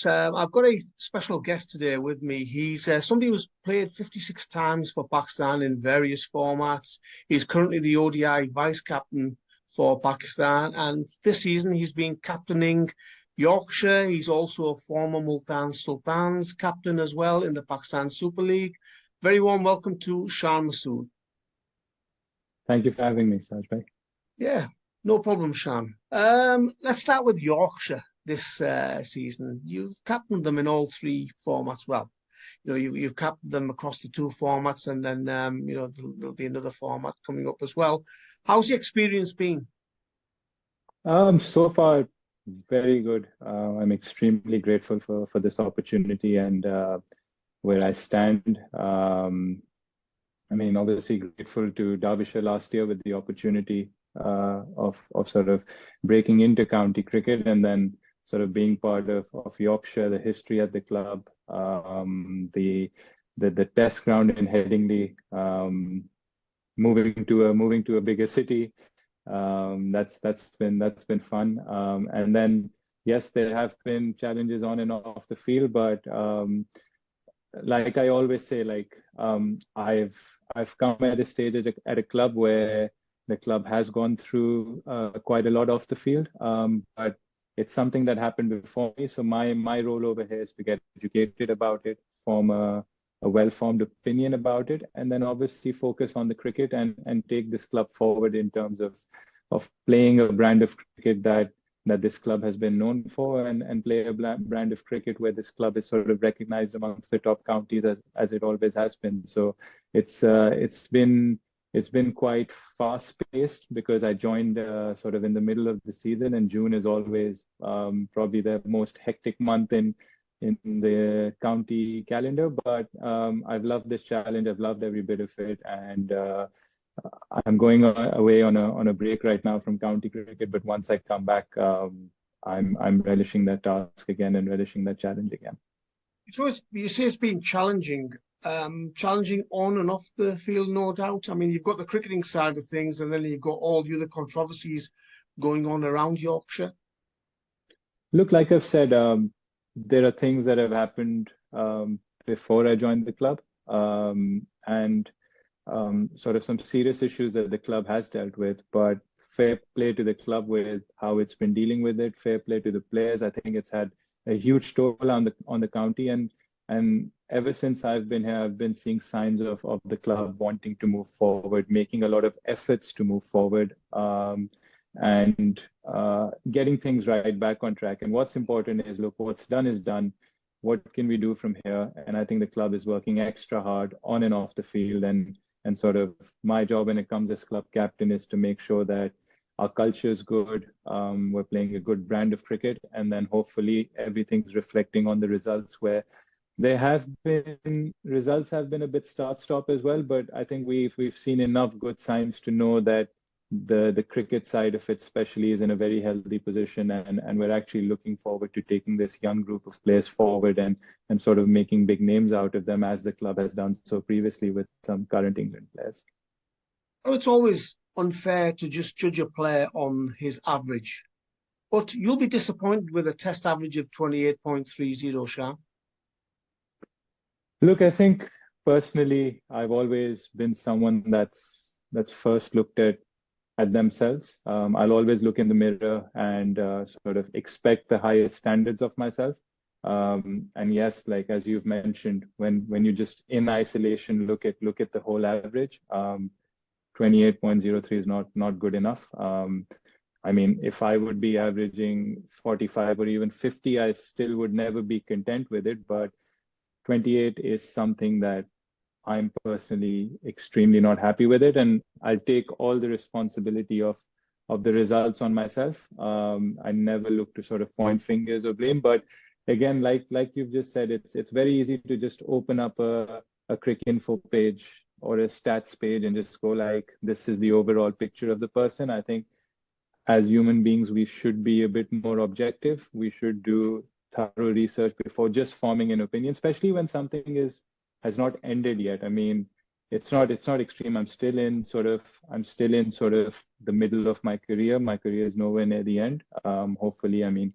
I've got a special guest today with me. He's somebody who's played 56 times for Pakistan in various formats. He's currently the ODI vice captain for Pakistan, and this season he's been captaining Yorkshire. He's also a former Multan Sultans captain as well in the Pakistan Super League. Very warm welcome to Shan Masood. Thank you for having me, Sajbhai. Yeah, no problem, Shan. Let's start with Yorkshire this season. You've captained them in all three formats. Well, you've captained them across the two formats, and then there'll be another format coming up as well. How's the experience been? So far, very good. I'm extremely grateful for this opportunity and where I stand. Obviously grateful to Derbyshire last year with the opportunity of sort of breaking into county cricket and then sort of being part of Yorkshire, the history at the club, the test ground in Headingley, moving to a bigger city. That's been fun. And then yes, there have been challenges on and off the field, but like I always say, I've come at a stage at a club where the club has gone through quite a lot off the field, but it's something that happened before me. So my role over here is to get educated about it, form a well-formed opinion about it, and then obviously focus on the cricket and take this club forward in terms of playing a brand of cricket that this club has been known for and play a brand of cricket where this club is sort of recognized amongst the top counties as it always has been. So it's been quite fast-paced because I joined sort of in the middle of the season, and June is always probably the most hectic month in the county calendar. But I've loved this challenge. I've loved every bit of it, and I'm going away on a break right now from county cricket. But once I come back, I'm relishing that task again and relishing that challenge again. So you say it's been challenging. Challenging on and off the field, no doubt. I mean, you've got the cricketing side of things, and then you've got all the other controversies going on around Yorkshire. Look, like I've said, there are things that have happened before I joined the club, and sort of some serious issues that the club has dealt with. But fair play to the club with how it's been dealing with it. Fair play to the players. I think it's had a huge toll on the county, and ever since I've been here, I've been seeing signs of the club wanting to move forward, making a lot of efforts to move forward, and getting things right back on track. And what's important is, look, what's done is done. What can we do from here? And I think the club is working extra hard on and off the field. And sort of my job when it comes as club captain is to make sure that our culture is good. We're playing a good brand of cricket, and then hopefully everything's reflecting on the results where results have been a bit start-stop as well, but I think we've seen enough good signs to know that the cricket side of it especially is in a very healthy position, and we're actually looking forward to taking this young group of players forward and sort of making big names out of them as the club has done so previously with some current England players. Oh, it's always unfair to just judge a player on his average, but you'll be disappointed with a test average of 28.30, Shan. Look, I think personally, I've always been someone that's first looked at themselves. I'll always look in the mirror and sort of expect the highest standards of myself. And yes, like as you've mentioned, when you just in isolation look at the whole average, 28.03 is not good enough. I mean, if I would be averaging 45 or even 50, I still would never be content with it. But 28 is something that I'm personally extremely not happy with it, and I'll take all the responsibility of the results on myself. I never look to sort of point fingers or blame, but again, like you've just said, it's very easy to just open up a cricket info page or a stats page and just go like, this is the overall picture of the person. I think as human beings, we should be a bit more objective. We should do thorough research before just forming an opinion, especially when something has not ended yet. I mean, it's not extreme. I'm still in sort of the middle of my career. My career is nowhere near the end. Hopefully, I mean,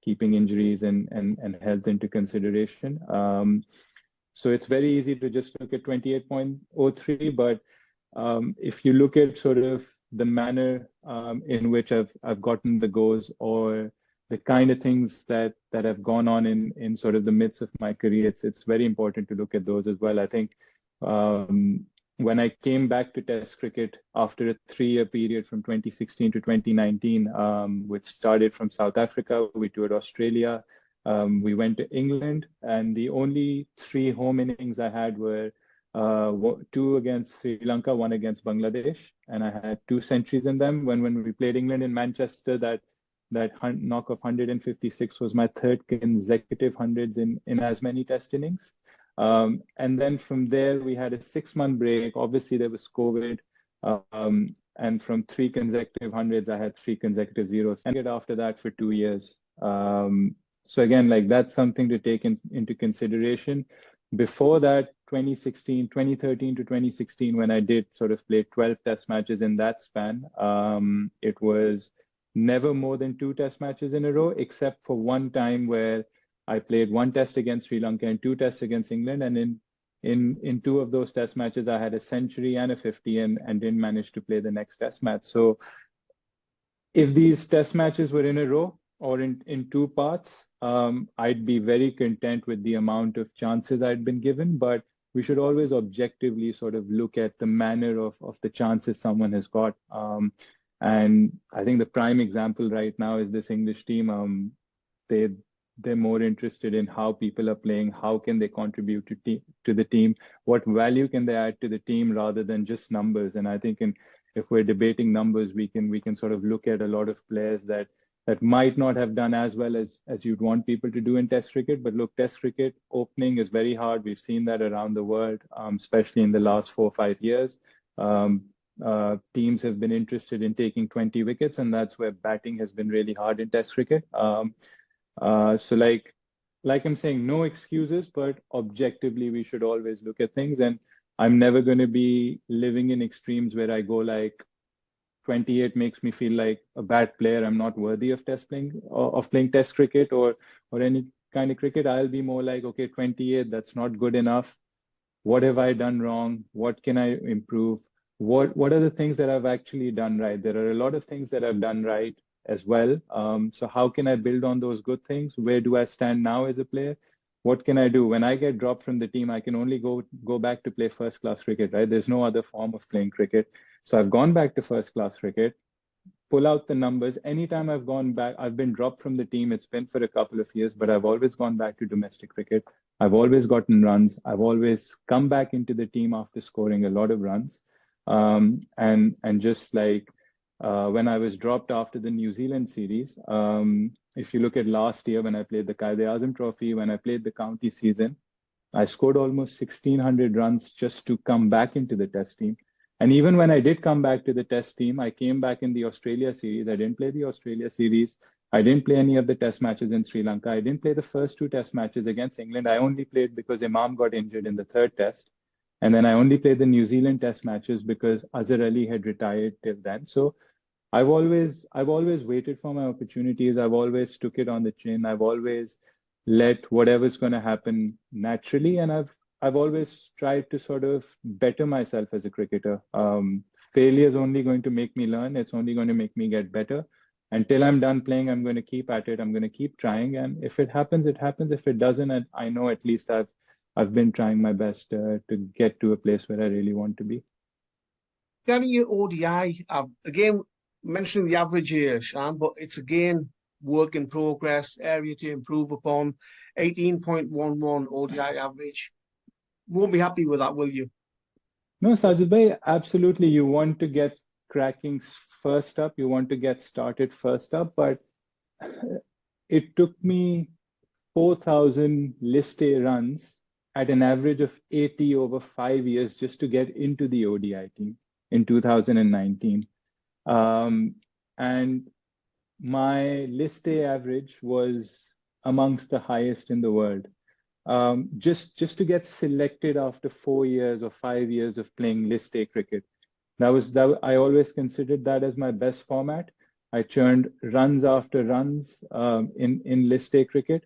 keeping injuries and health into consideration. So it's very easy to just look at 28.03, but if you look at sort of the manner in which I've gotten the goals, or the kind of things that have gone on in sort of the midst of my career, it's very important to look at those as well. I think when I came back to Test cricket after a 3-year period from 2016 to 2019, which started from South Africa, we toured Australia, we went to England, and the only 3 home innings I had were 2 against Sri Lanka, 1 against Bangladesh, and I had 2 centuries in them. When we played England in Manchester, that knock of 156 was my 3rd consecutive hundreds in as many Test innings. And then from there, we had a 6-month break. Obviously, there was COVID. And from 3 consecutive hundreds, I had 3 consecutive zeros. And after that for 2 years. So again, like that's something to take into consideration. Before that, 2013 to 2016, when I did sort of play 12 Test matches in that span, it was never more than 2 Test matches in a row, except for one time where I played 1 Test against Sri Lanka and 2 Tests against England. And in 2 of those Test matches, I had a century and a 50 and didn't manage to play the next Test match. So if these Test matches were in a row or in 2 parts, I'd be very content with the amount of chances I'd been given. But we should always objectively sort of look at the manner of the chances someone has got. And I think the prime example right now is this English team. They're more interested in how people are playing, how can they contribute to the team, what value can they add to the team rather than just numbers. And I think if we're debating numbers, we can sort of look at a lot of players that might not have done as well as you'd want people to do in Test cricket. But look, Test cricket opening is very hard. We've seen that around the world, especially in the last 4 or 5 years. Teams have been interested in taking 20 wickets, and that's where batting has been really hard in Test cricket. So like I'm saying, no excuses, but objectively, we should always look at things. And I'm never going to be living in extremes where I go like 28 makes me feel like a bad player. I'm not worthy of playing Test cricket or any kind of cricket. I'll be more like, okay, 28, that's not good enough. What have I done wrong? What can I improve? What are the things that I've actually done right? There are a lot of things that I've done right as well. So how can I build on those good things? Where do I stand now as a player? What can I do? When I get dropped from the team, I can only go back to play first-class cricket, right? There's no other form of playing cricket. So I've gone back to first-class cricket, pull out the numbers. Anytime I've gone back, I've been dropped from the team. It's been for a couple of years, but I've always gone back to domestic cricket. I've always gotten runs. I've always come back into the team after scoring a lot of runs. And just like, when I was dropped after the New Zealand series, if you look at last year when I played the Quaid-e-Azam Trophy, when I played the county season, I scored almost 1,600 runs just to come back into the Test team. And even when I did come back to the Test team, I came back in the Australia series. I didn't play the Australia series. I didn't play any of the Test matches in Sri Lanka. I didn't play the first 2 Test matches against England. I only played because Imam got injured in the 3rd Test. And then I only played the New Zealand Test matches because Azhar Ali had retired till then. So I've always waited for my opportunities. I've always took it on the chin. I've always let whatever's going to happen naturally. And I've always tried to sort of better myself as a cricketer. Failure is only going to make me learn. It's only going to make me get better. Until I'm done playing, I'm going to keep at it. I'm going to keep trying. And if it happens, it happens. If it doesn't, I know at least I've been trying my best to get to a place where I really want to be. Regarding your ODI, again, mentioning the average here, Shan, but it's again work in progress, area to improve upon. 18.11 ODI average. Won't be happy with that, will you? No, Sajid bhai, absolutely. You want to get cracking first up. You want to get started first up. But it took me 4,000 list A runs at an average of 80 over 5 years just to get into the ODI team in 2019. And my list A average was amongst the highest in the world. Just to get selected after 4 years or 5 years of playing list A cricket. That I always considered that as my best format. I churned runs after runs in list A cricket.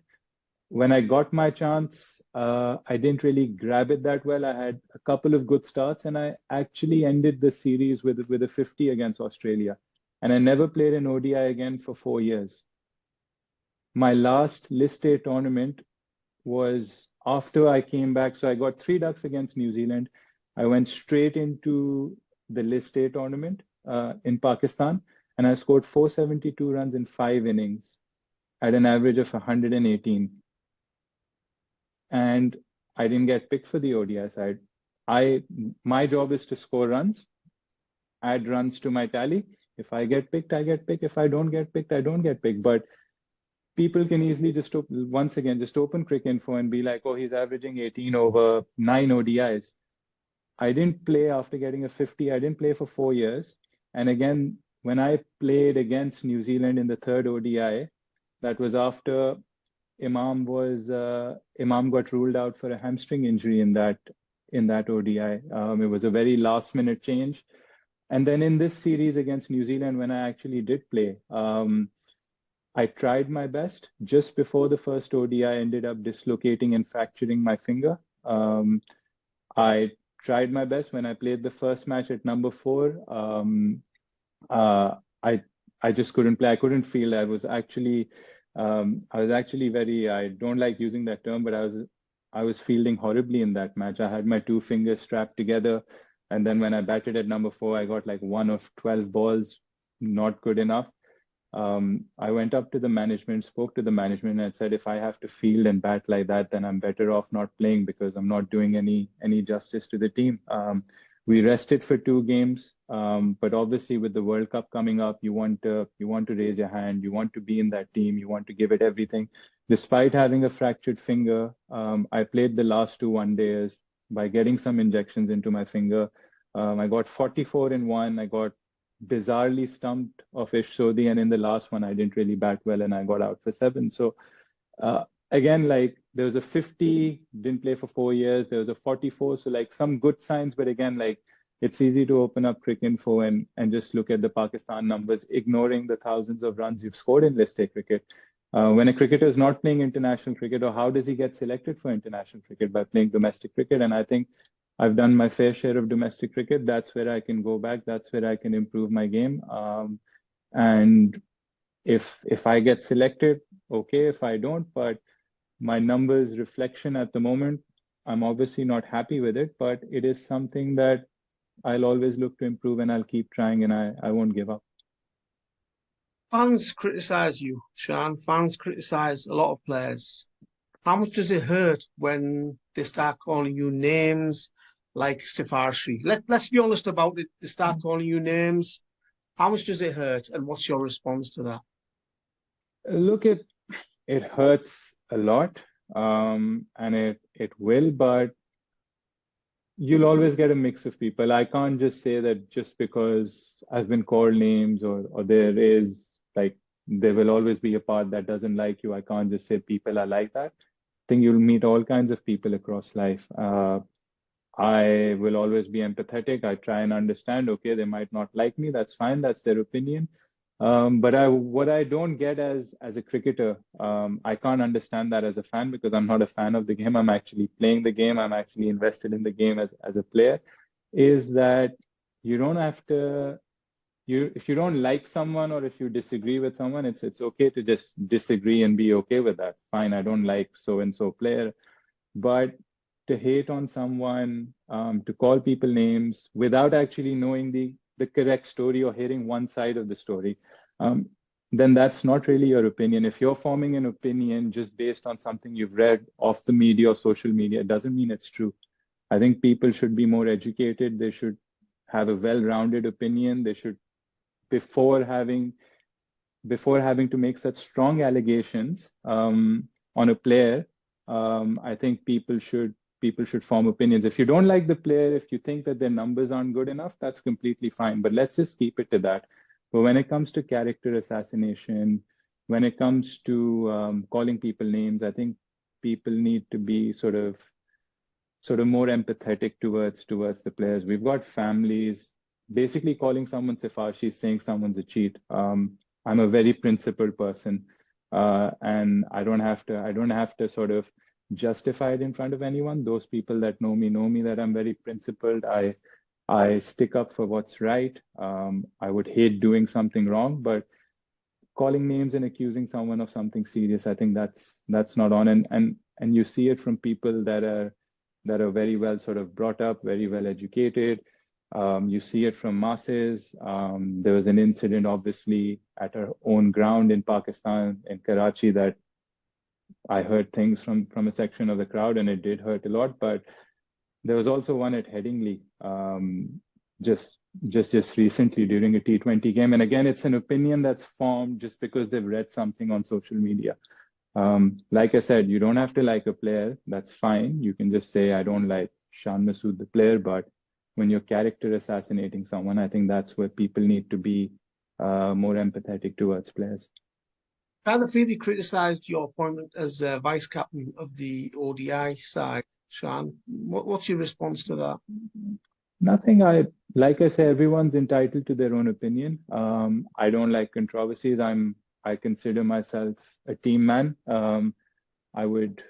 When I got my chance, I didn't really grab it that well. I had a couple of good starts, and I actually ended the series with a 50 against Australia. And I never played an ODI again for 4 years. My last list A tournament was after I came back. So I got 3 ducks against New Zealand. I went straight into the list A tournament in Pakistan, and I scored 472 runs in 5 innings at an average of 118. And I didn't get picked for the ODI side. My job is to score runs, add runs to my tally. If I get picked, I get picked. If I don't get picked, I don't get picked. But people can easily just once again just open Cricinfo and be like, oh, he's averaging 18 over 9 ODIs. I didn't play after getting a 50. I didn't play for 4 years. And again, when I played against New Zealand in the third ODI, that was after Imam got ruled out for a hamstring injury in that ODI. It was a very last minute change. And then in this series against New Zealand, when I actually did play, I tried my best. Just before the first ODI, I ended up dislocating and fracturing my finger. I tried my best when I played the first match at number 4. I just couldn't play. I couldn't feel. I was actually very, I don't like using that term, but I was fielding horribly in that match. I had my 2 fingers strapped together. And then when I batted at number 4, I got like 1 of 12 balls, not good enough. I went up to the management, spoke to the management, and said, if I have to field and bat like that, then I'm better off not playing because I'm not doing any justice to the team. We rested for 2 games, but obviously with the World Cup coming up, you want to raise your hand, you want to be in that team, you want to give it everything. Despite having a fractured finger, I played the last 2 one-days by getting some injections into my finger. I got 44 in one. I got bizarrely stumped of Ish Sodhi, and in the last one, I didn't really bat well, and I got out for 7. So again, like there was a 50, didn't play for 4 years. There was a 44, so like some good signs, but again, like it's easy to open up Cricinfo and just look at the Pakistan numbers, ignoring the thousands of runs you've scored in List A cricket. When a cricketer is not playing international cricket, or how does he get selected for international cricket? By playing domestic cricket. And I think I've done my fair share of domestic cricket. That's where I can go back. That's where I can improve my game. And if I get selected, okay. If I don't, but my numbers reflection at the moment, I'm obviously not happy with it, but it is something that I'll always look to improve, and I'll keep trying, and I won't give up. Fans criticize you, Shan. Fans criticize a lot of players. How much does it hurt when they start calling you names like sifarshi? Let's be honest about it. They start calling you names. How much does it hurt, and what's your response to that? Look, it hurts a lot, and it will, but you'll always get a mix of people. I can't just say that just because I've been called names or there is like there will always be a part that doesn't like you. I can't just say people are like that. I think you'll meet all kinds of people across life. I will always be empathetic. I try and understand, okay, they might not like me. That's fine. That's their opinion. But what I don't get as a cricketer, I can't understand that as a fan because I'm not a fan of the game. I'm actually playing the game. I'm actually invested in the game as a player, is that you don't have to, if you don't like someone or if you disagree with someone, it's okay to just disagree and be okay with that. Fine, I don't like so-and-so player. But to hate on someone, to call people names without actually knowing the correct story or hearing one side of the story, then that's not really your opinion. If you're forming an opinion just based on something you've read off the media or social media, it doesn't mean it's true. I think people should be more educated. They should have a well-rounded opinion. They should, before having to make such strong allegations on a player, I think people should form opinions. If you don't like the player, if you think that their numbers aren't good enough, that's completely fine. But let's just keep it to that. But when it comes to character assassination, when it comes to calling people names, I think people need to be sort of more empathetic towards the players. We've got families. Basically calling someone sifarshi, saying someone's a cheat. I'm a very principled person, and I don't have to sort of justify it in front of anyone. Those people that know me that I'm very principled. I stick up for what's right. I would hate doing something wrong, but calling names and accusing someone of something serious, I think that's not on. And you see it from people that are very well sort of brought up, very well educated. You see it from masses. There was an incident, obviously, at our own ground in Pakistan, in Karachi, that I heard things from a section of the crowd, and it did hurt a lot. But there was also one at Headingley, just recently during a T20 game. And again, it's an opinion that's formed just because they've read something on social media. Like I said, you don't have to like a player. That's fine. You can just say, I don't like Shan Masood, the player. But when you're character assassinating someone, I think that's where people need to be more empathetic towards players. Kind of freely criticised your appointment as vice captain of the ODI side, Shan. What's your response to that? Nothing. Like I say, everyone's entitled to their own opinion. I don't like controversies. I consider myself a team man. I would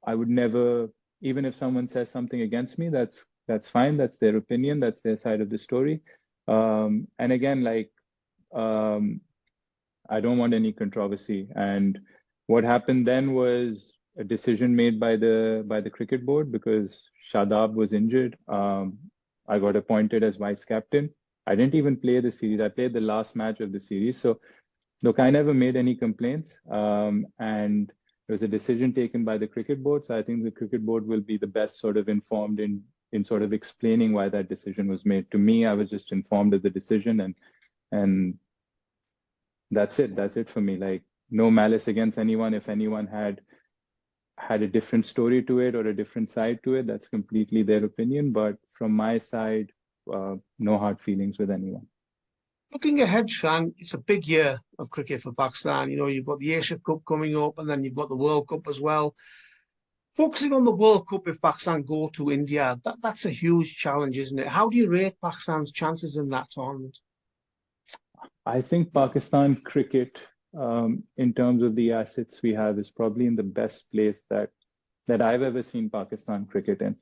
never, even if someone says something against me, that's fine. That's their opinion. That's their side of the story. And again, like, I don't want any controversy. And what happened then was a decision made by the cricket board, because Shadab was injured. I got appointed as vice captain. I didn't even play the series. I played the last match of the series. So look, I never made any complaints. And there was a decision taken by the cricket board. So I think the cricket board will be the best sort of informed in sort of explaining why that decision was made. To me, I was just informed of the decision, and that's it. That's it for me. Like, no malice against anyone. If anyone had a different story to it or a different side to it, that's completely their opinion. But from my side, no hard feelings with anyone. Looking ahead, Shan, it's a big year of cricket for Pakistan. You know, you've got the Asia Cup coming up, and then you've got the World Cup as well. Focusing on the World Cup, if Pakistan go to India, that's a huge challenge, isn't it? How do you rate Pakistan's chances in that tournament? I think Pakistan cricket, in terms of the assets we have, is probably in the best place that I've ever seen Pakistan cricket in.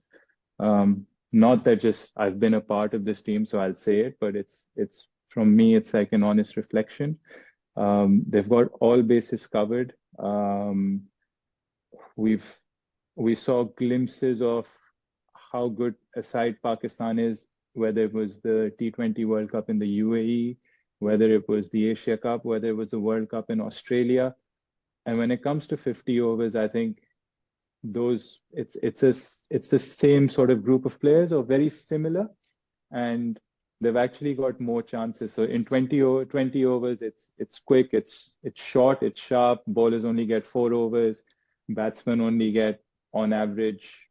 Not that just I've been a part of this team, so I'll say it, but it's from me, it's like an honest reflection. They've got all bases covered. We saw glimpses of how good a side Pakistan is, whether it was the T20 World Cup in the UAE, whether it was the Asia Cup, whether it was the World Cup in Australia. And when it comes to 50 overs, I think it's the same sort of group of players, or very similar, and they've actually got more chances. So in 20 overs, it's quick, it's short, it's sharp. Bowlers only get 4 overs. Batsmen only get, on average,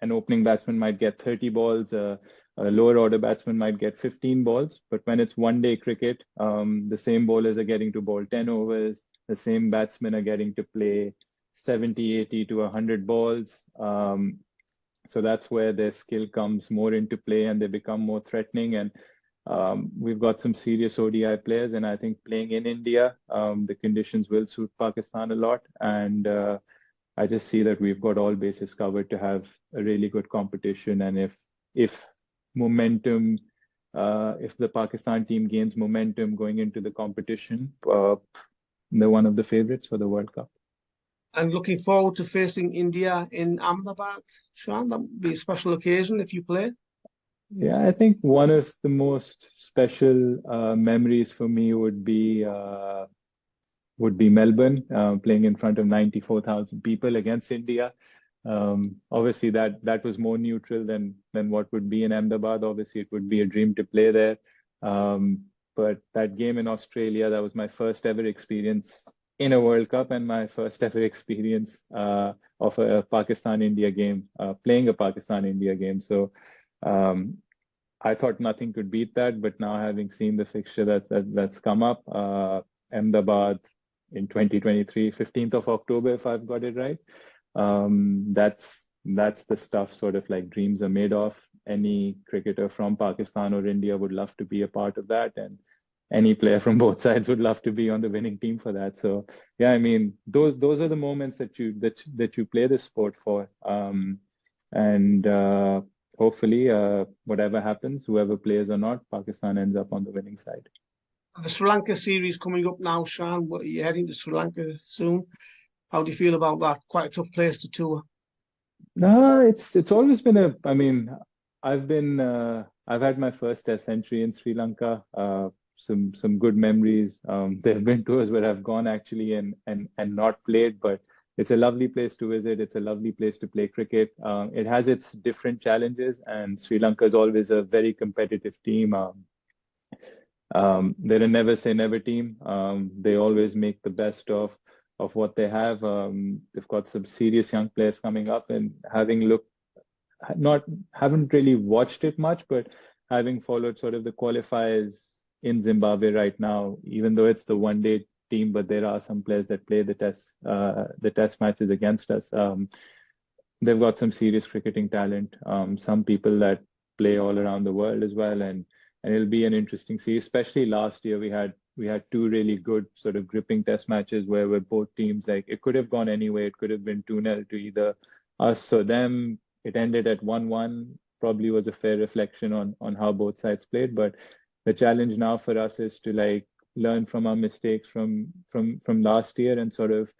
an opening batsman might get 30 balls. A lower order batsman might get 15 balls. But when it's one-day cricket, the same bowlers are getting to bowl 10 overs. The same batsmen are getting to play 70, 80 to 100 balls. So that's where their skill comes more into play, and they become more threatening. And we've got some serious ODI players, and I think playing in India, the conditions will suit Pakistan a lot. And I just see that we've got all bases covered to have a really good competition. And if momentum, if the Pakistan team gains momentum going into the competition, they're one of the favorites for the World Cup. And looking forward to facing India in Ahmedabad, Shan. That would be a special occasion if you play. Yeah, I think one of the most special memories for me would be Melbourne, playing in front of 94,000 people against India. Obviously, that was more neutral than what would be in Ahmedabad. Obviously, it would be a dream to play there. But that game in Australia, that was my first ever experience in a World Cup, and my first ever experience of a Pakistan-India game, playing a Pakistan-India game. So I thought nothing could beat that. But now, having seen the fixture that's come up, Ahmedabad in 2023, 15th of October, if I've got it right, that's the stuff sort of like dreams are made of. Any cricketer from Pakistan or India would love to be a part of that. And any player from both sides would love to be on the winning team for that. So yeah, I mean, those are the moments that you play the sport for. And hopefully, whatever happens, whoever plays or not, Pakistan ends up on the winning side. The Sri Lanka series coming up now, Shan. You're heading to Sri Lanka soon. How do you feel about that? Quite a tough place to tour. No, it's always been I mean, I've had my first Test century in Sri Lanka. Some good memories. There have been tours where I've gone actually and not played, but it's a lovely place to visit. It's a lovely place to play cricket. It has its different challenges, and Sri Lanka is always a very competitive team. They're a never say never team. They always make the best of what they have. They've got some serious young players coming up, and haven't really watched it much, but having followed sort of the qualifiers in Zimbabwe right now, even though it's the one-day team, but there are some players that play the test matches against us. They've got some serious cricketing talent. Some people that play all around the world as well, and it'll be an interesting series. Especially last year, we had two really good sort of gripping test matches where both teams, like, it could have gone anyway. It could have been 2-0 to either us or them. It ended at 1-1. Probably was a fair reflection on how both sides played. But the challenge now for us is to, like, learn from our mistakes from last year and sort of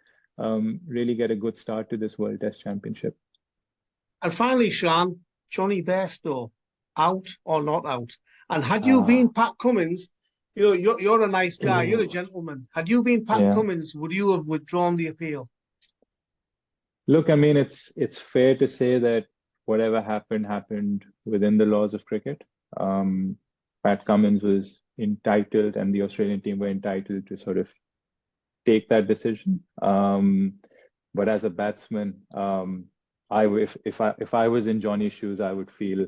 really get a good start to this World Test Championship. And finally, Shan, Jonny Bairstow, out or not out? And had you been Pat Cummins, you're a nice guy, you're a gentleman. Had you been Pat Cummins, would you have withdrawn the appeal? Look, I mean, it's fair to say that whatever happened within the laws of cricket. Pat Cummins was entitled, and the Australian team were entitled to sort of take that decision. But as a batsman, if I was in Jonny's shoes, I would feel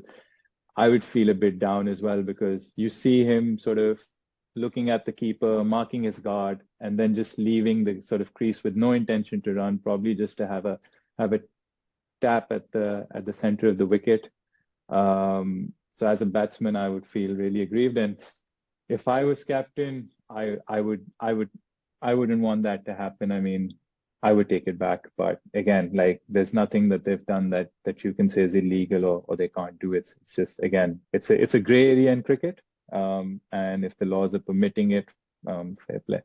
a bit down as well, because you see him sort of looking at the keeper, marking his guard, and then just leaving the sort of crease with no intention to run, probably just to have a tap at the center of the wicket. So as a batsman, I would feel really aggrieved, and if I was captain, I wouldn't want that to happen. I mean, I would take it back, but again, like, there's nothing that they've done that you can say is illegal or they can't do it. It's just, again, it's a gray area in cricket, and if the laws are permitting it, fair play.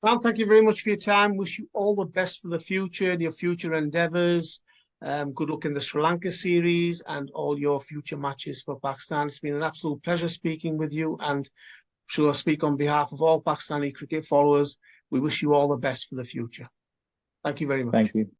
Well, thank you very much for your time. Wish you all the best for the future, your future endeavours. Good luck in the Sri Lanka series and all your future matches for Pakistan. It's been an absolute pleasure speaking with you, and I'm sure I speak on behalf of all Pakistani cricket followers. We wish you all the best for the future. Thank you very much. Thank you.